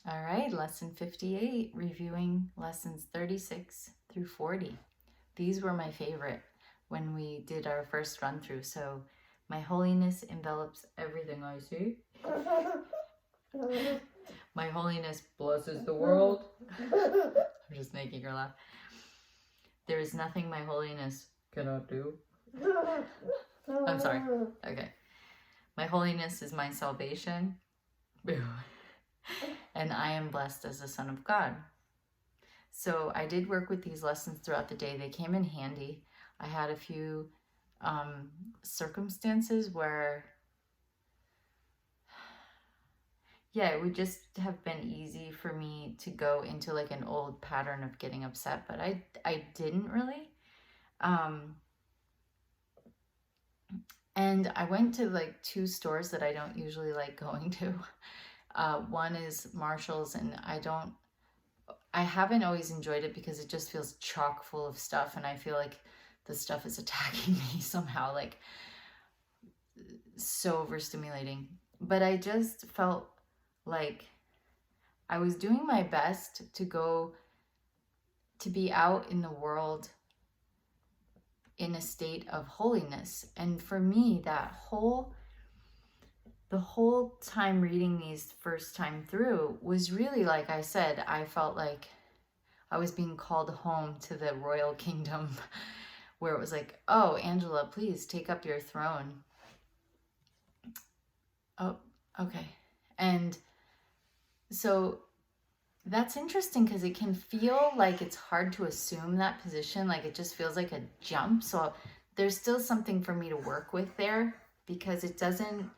All right, lesson 58, reviewing lessons 36 through 40. These were my favorite when we did our first run through. So, my holiness envelops everything I see. My holiness blesses the world. I'm just making her laugh. There is nothing my holiness cannot do. I'm sorry. Okay. My holiness is my salvation. And I am blessed as a son of God. So I did work with these lessons throughout the day. They came in handy. I had a few circumstances where, it would just have been easy for me to go into like an old pattern of getting upset, but I didn't really. And I went to like two stores that I don't usually like going to. One is Marshall's, and I haven't always enjoyed it because it just feels chock full of stuff, and I feel like the stuff is attacking me somehow, like so overstimulating. But I just felt like I was doing my best to be out in the world in a state of holiness. And for me, the whole time reading these first time through was really, like I said, I felt like I was being called home to the royal kingdom where it was like, oh, Angela, please take up your throne. Oh, okay. And so that's interesting because it can feel like it's hard to assume that position. Like it just feels like a jump. So there's still something for me to work with there because it doesn't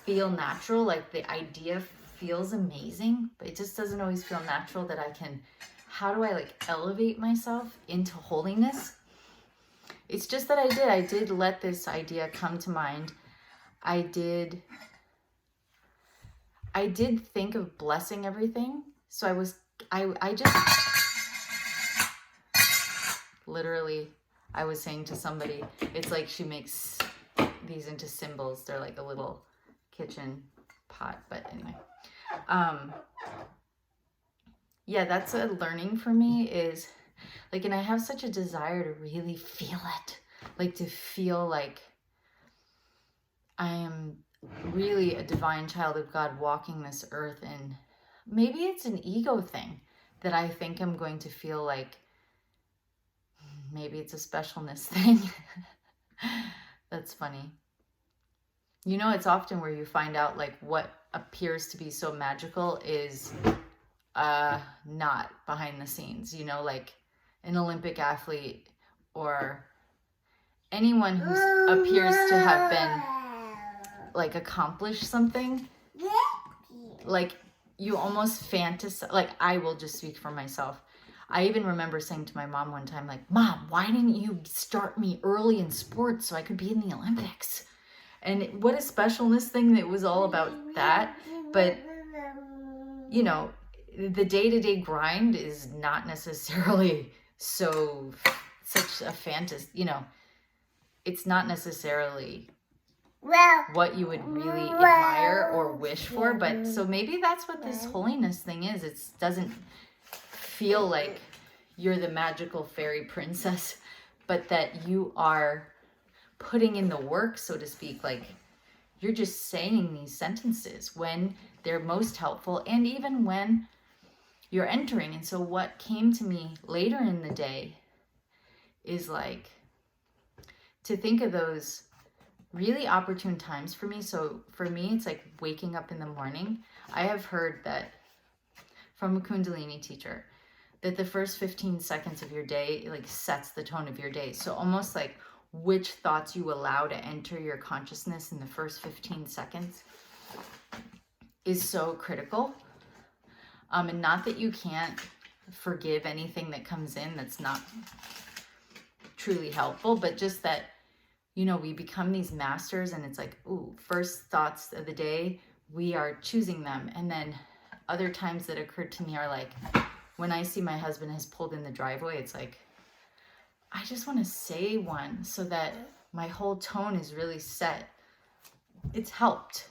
feel natural. Like the idea feels amazing, but it just doesn't always feel natural that how do I like elevate myself into holiness? It's just that I did let this idea come to mind. I did think of blessing everything. So I just literally, I was saying to somebody, it's like she makes these into symbols. They're like a little kitchen pot, but anyway. That's a learning for me is like, and I have such a desire to really feel it, like to feel like I am really a divine child of God walking this earth. And maybe it's an ego thing that I think I'm going to feel like, maybe it's a specialness thing. That's funny. You know, it's often where you find out like what appears to be so magical is not behind the scenes, you know, like an Olympic athlete or anyone who appears to have been like accomplished something, like you almost fantasize. Like I will just speak for myself. I even remember saying to my mom one time, like, Mom, why didn't you start me early in sports so I could be in the Olympics? And what a specialness thing that was all about that. But, you know, the day-to-day grind is not necessarily such a fantasy, you know, it's not necessarily what you would really admire or wish for. But so maybe that's what this holiness thing is. It doesn't feel like you're the magical fairy princess, but that you are putting in the work, so to speak. Like you're just saying these sentences when they're most helpful and even when you're entering. And so what came to me later in the day is like to think of those really opportune times for me. So for me, it's like waking up in the morning. I have heard that from a Kundalini teacher that the first 15 seconds of your day like sets the tone of your day. So almost like which thoughts you allow to enter your consciousness in the first 15 seconds is so critical. And not that you can't forgive anything that comes in that's not truly helpful, but just that, you know, we become these masters and it's like, ooh, first thoughts of the day, we are choosing them. And then other times that occurred to me are like, when I see my husband has pulled in the driveway, it's like, I just want to say one so that my whole tone is really set. It's helped.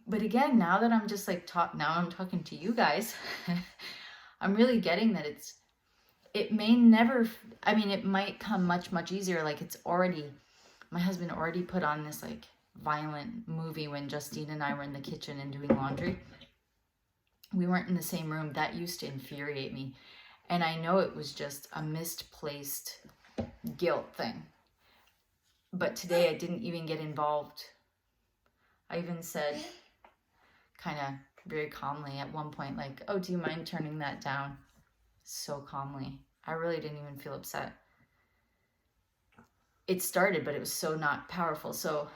But again, now that I'm just like now I'm talking to you guys, I'm really getting that it may never, I mean, it might come much, much easier. Like my husband already put on this like violent movie when Justine and I were in the kitchen and doing laundry. We weren't in the same room. That used to infuriate me. And I know it was just a misplaced guilt thing. But today I didn't even get involved. I even said kind of very calmly at one point, like, oh, do you mind turning that down? So calmly. I really didn't even feel upset. It started, but it was so not powerful. So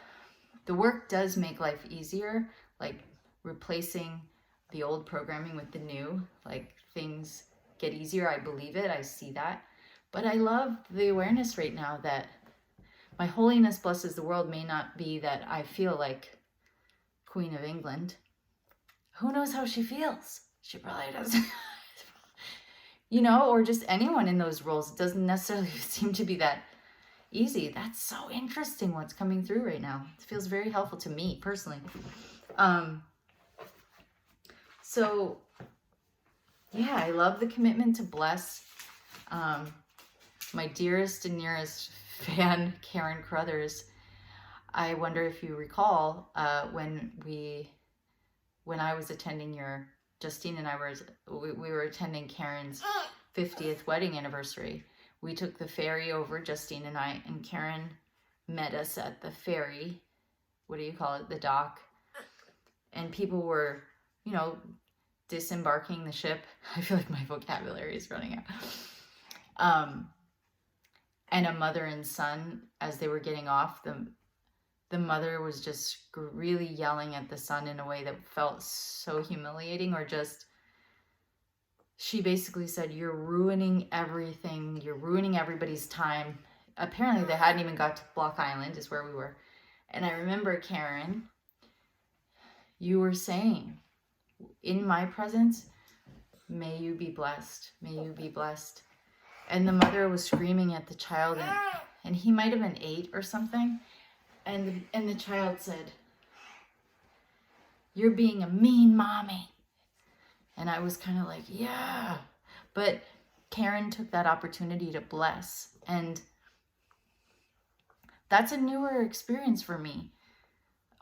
the work does make life easier, like replacing the old programming with the new, like things get easier. I believe it. I see that. But I love the awareness right now that my holiness blesses the world may not be that I feel like Queen of England. Who knows how she feels? She probably doesn't. You know, or just anyone in those roles. It doesn't necessarily seem to be that easy. That's so interesting what's coming through right now. It feels very helpful to me personally. So yeah, I love the commitment to bless. My dearest and nearest fan, Karen Crothers, I wonder if you recall when I was attending Justine and I we were attending Karen's 50th wedding anniversary. We took the ferry over, Justine and I, and Karen met us at the ferry. What do you call it? The dock. And people were, you know, disembarking the ship. I feel like my vocabulary is running out. And a mother and son, as they were getting off, the mother was just really yelling at the son in a way that felt so humiliating, or just, she basically said, you're ruining everything. You're ruining everybody's time. Apparently they hadn't even got to Block Island, is where we were. And I remember, Karen, you were saying, in my presence, may you be blessed. May you be blessed. And the mother was screaming at the child, and he might have been 8 or something. And the child said, you're being a mean mommy. And I was kind of like, yeah. But Karen took that opportunity to bless. And that's a newer experience for me,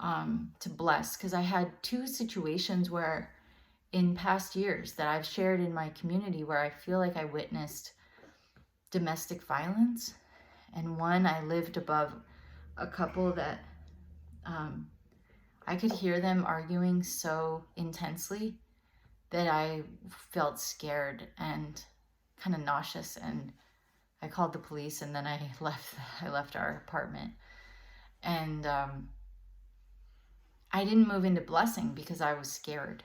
to bless. Because I had 2 situations where in past years that I've shared in my community where I feel like I witnessed domestic violence. And one, I lived above a couple that I could hear them arguing so intensely that I felt scared and kind of nauseous, and I called the police, and then I left our apartment. And I didn't move into blessing because I was scared.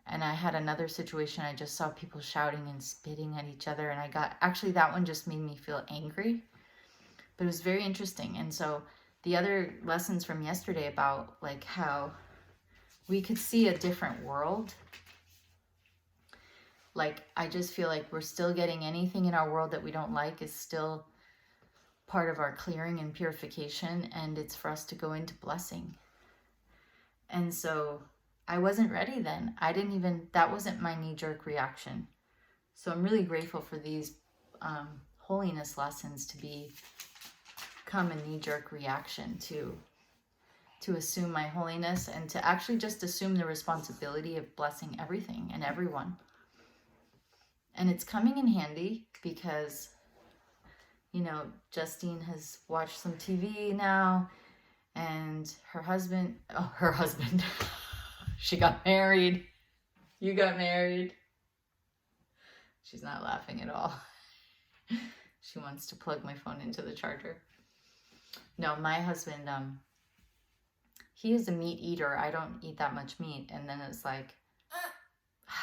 And I had another situation, I just saw people shouting and spitting at each other, and actually that one just made me feel angry. But it was very interesting. And so the other lessons from yesterday about like how we could see a different world. Like, I just feel like we're still getting anything in our world that we don't like is still part of our clearing and purification. And it's for us to go into blessing. And so I wasn't ready then. That wasn't my knee-jerk reaction. So I'm really grateful for these holiness lessons to become a knee-jerk reaction to assume my holiness and to actually just assume the responsibility of blessing everything and everyone. And it's coming in handy because, you know, Justine has watched some TV now, and her husband, she got married. You got married. She's not laughing at all. She wants to plug my phone into the charger. No, my husband, he is a meat eater. I don't eat that much meat. And then it's like,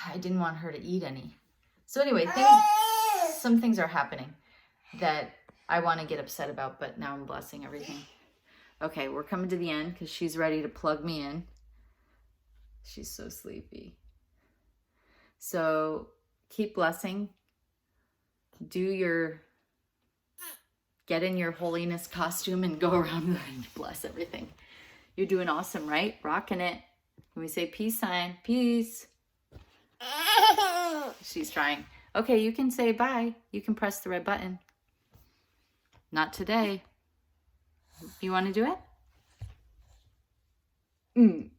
I didn't want her to eat any. So anyway, some things are happening that I want to get upset about, but now I'm blessing everything. Okay, we're coming to the end because she's ready to plug me in. She's so sleepy. So keep blessing. Get in your holiness costume and go around and bless everything. You're doing awesome, right? Rocking it. When we say peace sign, peace. She's trying. Okay, you can say bye. You can press the red button. Not today. You want to do it?